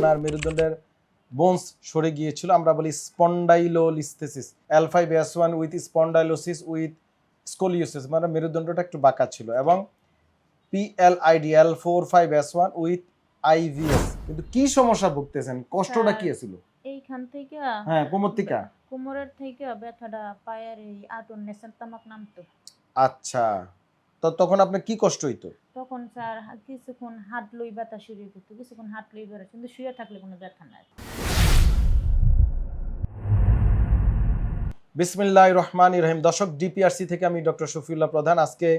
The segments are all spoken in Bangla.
ওনার মেরুদণ্ডের বোনস সরে গিয়েছিল, আমরা বলি spondylolisthesis, L5S1 with spondylosis with scoliosis, মানে মেরুদণ্ডটা একটু বাঁকা ছিল, এবং PLID L45S1 উইথ IVS। কিন্তু কি সমস্যা ভুগতেছেন, কষ্টটা কি ছিল? এইখান থেকে হ্যাঁ, কোমর থেকে, কোমরের থেকে ব্যথাটা পায়ের এই আটন নেশন তামাক নামতো। আচ্ছা, তো তখন আপনার কি কষ্ট হইতো? তখন স্যার কিছুক্ষণ হাঁটলই ব্যথা শুরু করতো, কিছুক্ষণ হাঁটলই বেড়ে, কিন্তু শুয়ে থাকলে কোনো ব্যথা নাই। বিসমিল্লাহির রহমানির রহিম। দর্শক, ডিপিআরসি থেকে আমি ডক্টর শফিউল্লাহ প্রধান। আজকে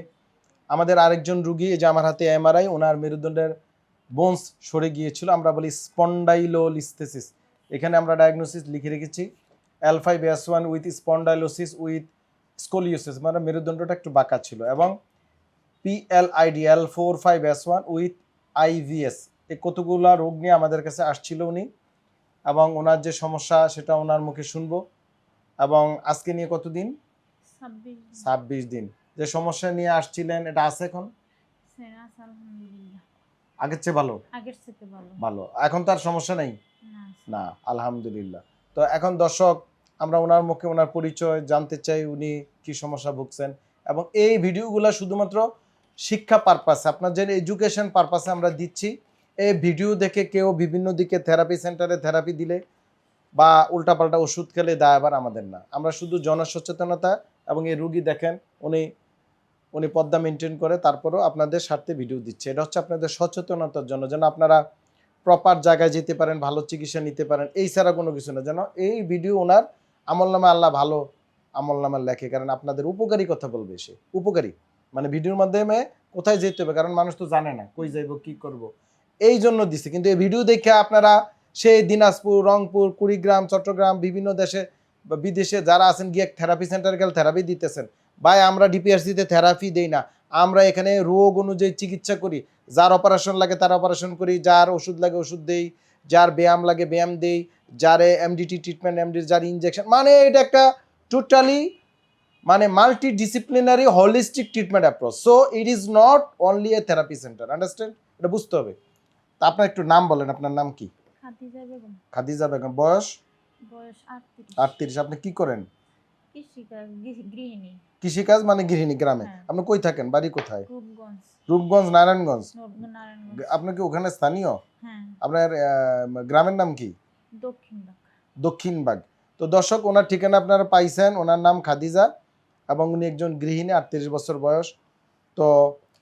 আমাদের আরেকজন রুগী, যে আমার হাতে এমআরআই, ওনার মেরুদণ্ডের বোনস সরে গিয়েছিল, আমরা বলি স্পন্ডাইলোলিস্থেসিস। এখানে আমরা ডায়াগনোসিস লিখে রেখেছি L5S1 with spondylosis with scoliosis, মানে মেরুদণ্ডটা একটু বাঁকা ছিল, এবং PLID L45S1 উইথ IVS। এই কতগুলা রোগ নিয়ে আমাদের কাছে আসছিল উনি, এবং ওনার যে সমস্যা সেটা ওনার মুখে শুনবো। এবং আজকে নিয়ে কতদিন? 26 দিন। যে সমস্যা নিয়ে আসছিলেন, এটা আছে এখন? আলহামদুলিল্লাহ, আগের চেয়ে ভালো? আগের থেকে ভালো। ভালো, এখন তার সমস্যা নেই? না, আলহামদুলিল্লাহ। তো এখন দর্শক, আমরা ওনার মুখে ওনার পরিচয় জানতে চাই, উনি কি সমস্যা ভুগছেন, এবং এই ভিডিওগুলো শুধুমাত্র শিক্ষা পারপাসে, আপনার যে এডুকেশন পারপাসে আমরা দিচ্ছি। এই ভিডিও দেখে কেউ বিভিন্ন দিকে থেরাপি সেন্টারে থেরাপি দিলে বা উল্টাপাল্টা ওষুধ খেলে দায়ভার আমাদের না। আমরা শুধু জনসচেতনতা, এবং এই রুগী দেখেন উনি পর্দা মেনটেন করে, তারপরেও আপনাদের স্বার্থে ভিডিও দিচ্ছে। এটা হচ্ছে আপনাদের সচেতনতার জন্য, যেন আপনারা প্রপার জায়গায় যেতে পারেন, ভালো চিকিৎসা নিতে পারেন, এই ছাড়া কোনো কিছু না। যেন এই ভিডিও ওনার আমলনামা আল্লাহ ভালো আমলনামা লেখে, কারণ আপনাদের উপকারী কথা বলবে সে, উপকারী মানে ভিডিওর মাধ্যমে কোথায় যেতে হবে, কারণ মানুষ তো জানে না কই যাইব কি করব, এই জন্য দিছে। কিন্তু এই ভিডিও দেখে আপনারা সেই দিনাজপুর, রংপুর, কুড়িগ্রাম, চট্টগ্রাম, বিভিন্ন দেশে বা বিদেশে যারা আছেন, গিয়ে থেরাপি সেন্টারে গেলে থেরাপি দিতেছেন। ভাই, আমরা ডিপিআরসিতে থেরাপি দেই না, আমরা এখানে রোগ অনুযায়ী চিকিৎসা করি। যার অপারেশন লাগে তার অপারেশন করি, যার ওষুধ লাগে ওষুধ দেই, যার ব্যায়াম লাগে ব্যায়াম দেই, যার এমডিটি ট্রিটমেন্ট এমডি, যার ইনজেকশন, মানে এটা একটা টোটালি মানে multi disciplinary holistic treatment approach. So it is not only a therapy centre, understand? এটা বুঝতে হবে। তা আপনার একটু নাম বলেন, আপনার নাম কি? খাদিজা বেগম। খাদিজা বেগম। বয়স? বয়স 38। 38। আপনি কি করেন? কৃষিকাজ, গৃহিণী। কৃষিকাজ মানে গৃহিণী। গ্রামে? হ্যাঁ। আপনি কই থাকেন, বাড়ি কোথায়? রূপগঞ্জ। রূপগঞ্জ, নারায়ণগঞ্জ? নারায়ণগঞ্জ। আপনি কি ওখানে স্থানীয়? হ্যাঁ। আপনার গ্রামের নাম কি? দক্ষিণবাগ। দক্ষিণবাগ। তো দর্শক, ওনার ঠিকানা আপনারা পাইছেন, ওনার নাম খাদিজা, এবং উনি একজন গৃহিণী, 38 বছর বয়স। তো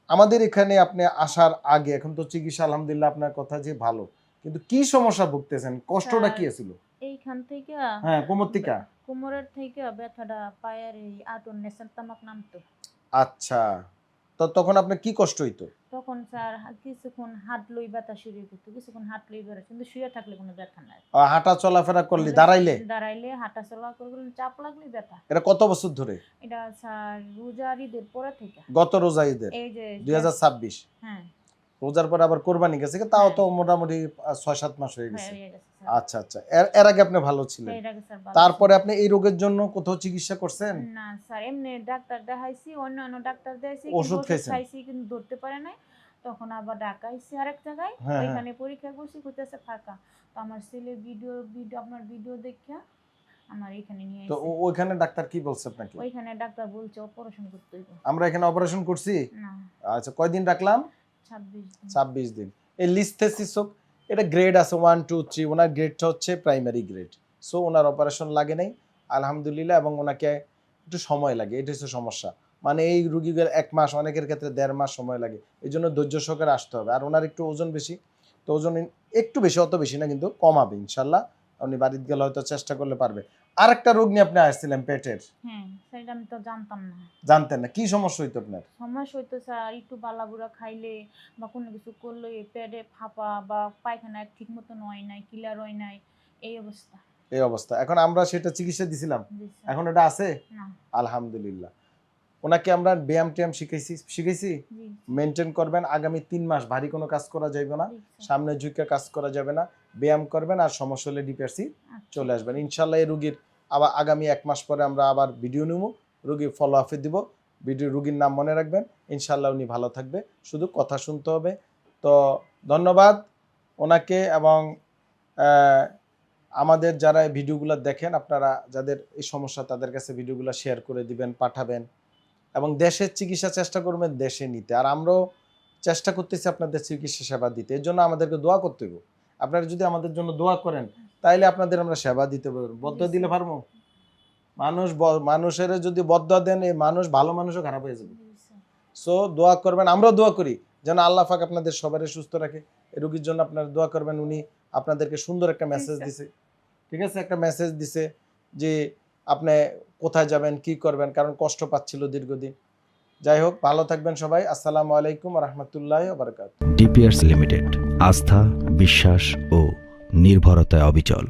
আমাদের এখানে আপনি আসার আগে, এখন তো চিকিৎসা আলহামদুলিল্লাহ আপনার কথা যে ভালো, কিন্তু কি সমস্যা ভুগতেছেন, কষ্টটা কি ছিল? এইখান থেকে হ্যাঁ, কোমর থেকে, কোমরের থেকে ব্যথাটা পায়ের এই আটন নেশন তামাক নামতো। আচ্ছা, তো তখন আপনার কি কষ্ট হইতো? তখন স্যার কিছুক্ষণ হাঁটলই ব্যথা শুরু করতো, কিছুক্ষণ হাঁটলই বেড়ে, কিন্তু শুয়ে থাকলে কোনো ব্যথা নাই। হাঁটা চলাফেরা করলে, দাঁড়াইলে হাঁটা চলা করলে চাপ লাগলে ব্যথা। এটা কত বছর ধরে? এটা স্যার রোজার ঈদের পরে থেকে। গত রোজা ঈদের? এই যে 2026? হ্যাঁ। রোজার পরে আবার কোরবানি গেছে, তাও তো মোটামুটি 6-7 মাস হয়ে গেছে। আচ্ছা আচ্ছা, এর আগে আপনি ভালো ছিলেন, তারপরে আপনি এই রোগের জন্য কোথাও চিকিৎসা করছেন? না স্যার, এমনি ডাক্তার দেখাইছি, অন্যান্য ডাক্তার দেখাইছি, ওষুধ খাইছি, কিন্তু ধরতে পারে নাই। তখন আবার ঢাকাইছি আরেক জায়গায়, ওইখানে পরীক্ষা করছি, কইতেছে ফাঁকা। তো আমার ছেলে ভিডিও আপনার ভিডিও দেখিয়া আমার এখানে নিয়ে তো ওইখানে ডাক্তার কি বলছে আপনাকে? ওইখানে ডাক্তার বলছে অপারেশন করতে হইব। আমরা এখানে অপারেশন করছি না। আচ্ছা, কয়দিন রাখলাম? 26 দিন। এই লিস্থেসিস, এটা গ্রেড আছে 1 2 3, ওনার গ্রেডটা হচ্ছে প্রাইমারি গ্রেড। সো ওনার অপারেশন লাগে নাই আলহামদুলিল্লাহ, এবং ওনাকে একটু সময় লাগে, এটা হচ্ছে সমস্যা। মানে এই রুগীদের 1 মাস, অনেকের ক্ষেত্রে 1.5 মাস সময় লাগে, এই জন্য ধৈর্য সহকারে আসতে হবে। আর ওনার একটু ওজন বেশি, তো ওজন একটু বেশি, অত বেশি না, কিন্তু কমাবে ইনশাল্লাহ। উনি বাড়িতে গেলে হয়তো চেষ্টা করলে পারবে। আরেকটা রোগ নিয়ে আপনি আসছিলেন, পেটের। হ্যাঁ, সেটা আমি তো জানতাম না। জানতেন না? কি সমস্যা হইতো আপনার? সমস্যা হইতো স্যার, একটু বালাবুড়া খাইলে বা কোনো কিছু করলে পেটে ফাঁপা, বা পায়খানা ঠিক মতন হয় নাই, ক্লিয়ার হয় নাই, এই অবস্থা। এই অবস্থা। এখন আমরা সেটা চিকিৎসা দিছিলাম, এখন এটা আছে আলহামদুলিল্লাহ। ওনাকে আমরা ব্যায়াম ট্যায়াম শিখাইছি, মেনটেন করবেন। আগামী 3 মাস ভারী কোনো কাজ করা যাবে না, সামনে ঝুঁকে কাজ করা যাবে না, ব্যায়াম করবেন, আর সমস্যা হলে ডিপিআরসি চলে আসবেন ইনশাল্লাহ। এই রুগীর আবার আগামী 1 মাস পরে আমরা আবার ভিডিও নেব, রুগীর ফলো আপে দিব, রুগীর নাম মনে রাখবেন, ইনশাল্লাহ উনি ভালো থাকবে, শুধু কথা শুনতে হবে। তো ধন্যবাদ ওনাকে, এবং আমাদের যারা এই ভিডিওগুলো দেখেন, আপনারা যাদের এই সমস্যা তাদের কাছে ভিডিওগুলো শেয়ার করে দিবেন, পাঠাবেন, এবং দেশের চিকিৎসা চেষ্টা করবেন দেশে নিতে। আর আমরাও চেষ্টা করতেছি আপনাদের চিকিৎসা সেবা দিতে, এর জন্য আমাদেরকে দোয়া করতে হবে। আপনারা যদি আমাদের জন্য দোয়া করেন তাইলে আপনাদের আমরা সেবা দিতে পারবো। বদয়া দিলে পারবো? মানুষের যদি বদয়া দেন, এই মানুষ ভালো মানুষও খারাপ হয়ে যাবে। সো দোয়া করবেন, আমরাও দোয়া করি যেন আল্লাহ পাক আপনাদের সবারই সুস্থ রাখে। এই রোগীর জন্য আপনারা দোয়া করবেন। উনি আপনাদেরকে সুন্দর একটা মেসেজ দিছে, ঠিক আছে, একটা মেসেজ দিছে যে আপনি কোথায় যাবেন, কি করবেন, কারণ কষ্ট পাচ্ছিল দীর্ঘদিন। যাই হোক, ভালো থাকবেন সবাই। আসসালামু আলাইকুম ওয়া রাহমাতুল্লাহি ওয়া বারাকাতুহু। ডিপিআরস লিমিটেড, আস্থা, বিশ্বাস ও নির্ভরতায় অবিচল।